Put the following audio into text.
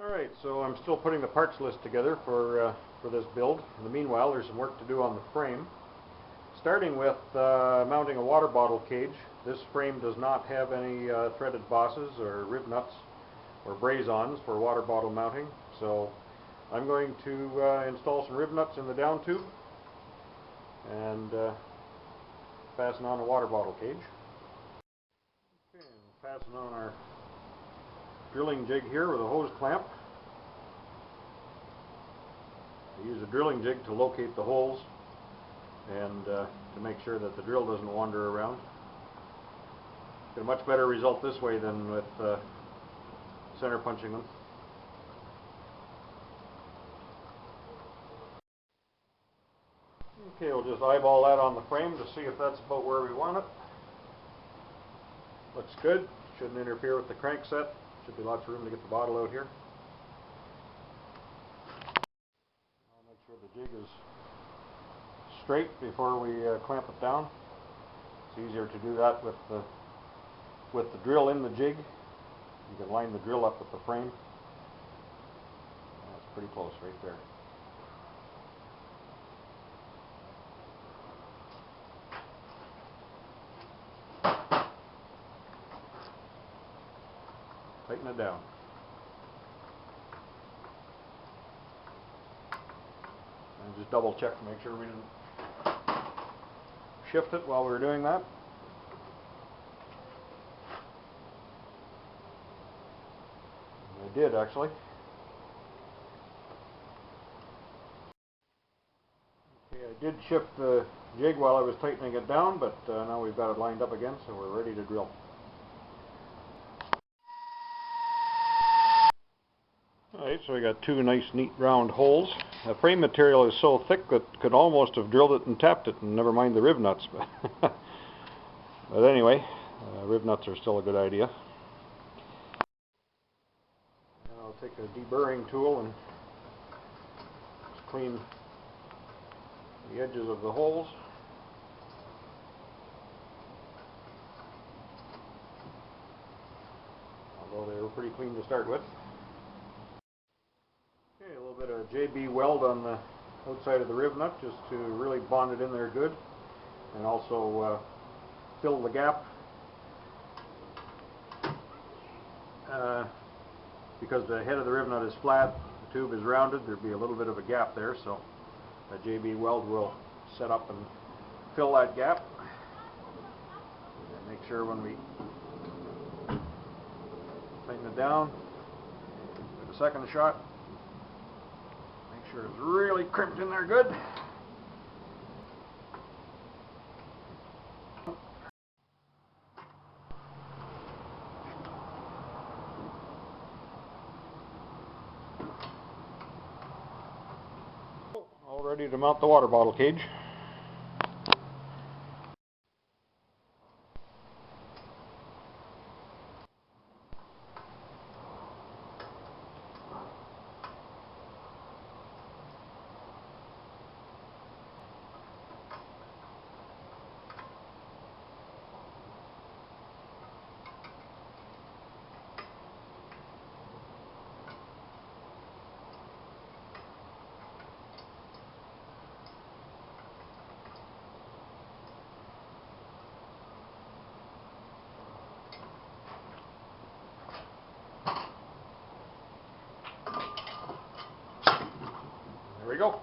Alright, so I'm still putting the parts list together for this build. In the meanwhile, there's some work to do on the frame. Starting with mounting a water bottle cage. This frame does not have any threaded bosses or Riv Nuts or braze-ons for water bottle mounting, so I'm going to install some Riv Nuts in the down tube and fasten on a water bottle cage. Okay, and fasten on our drilling jig here with a hose clamp. I use a drilling jig to locate the holes and to make sure that the drill doesn't wander around. Get a much better result this way than with center punching them. Okay, we'll just eyeball that on the frame to see if that's about where we want it. Looks good. Shouldn't interfere with the crank set. Should be lots of room to get the bottle out here. I'll make sure the jig is straight before we clamp it down. It's easier to do that with the drill in the jig. You can line the drill up with the frame. That's pretty close right there. Tighten it down. And just double check to make sure we didn't shift it while we were doing that. I did actually. Okay, I did shift the jig while I was tightening it down, but now we've got it lined up again, so we're ready to drill. Alright, so we got two nice neat round holes. The frame material is so thick that could almost have drilled it and tapped it, and never mind the Riv Nuts. But anyway, Riv Nuts are still a good idea. Now I'll take a deburring tool and just clean the edges of the holes. Although they were pretty clean to start with. Okay, a little bit of JB weld on the outside of the Riv Nut just to really bond it in there good, and also fill the gap. Because the head of the Riv Nut is flat, the tube is rounded, there'd be a little bit of a gap there, so a JB weld will set up and fill that gap. And make sure when we tighten it down, give it a second shot. Make sure it's really crimped in there good. All ready to mount the water bottle cage. There we go.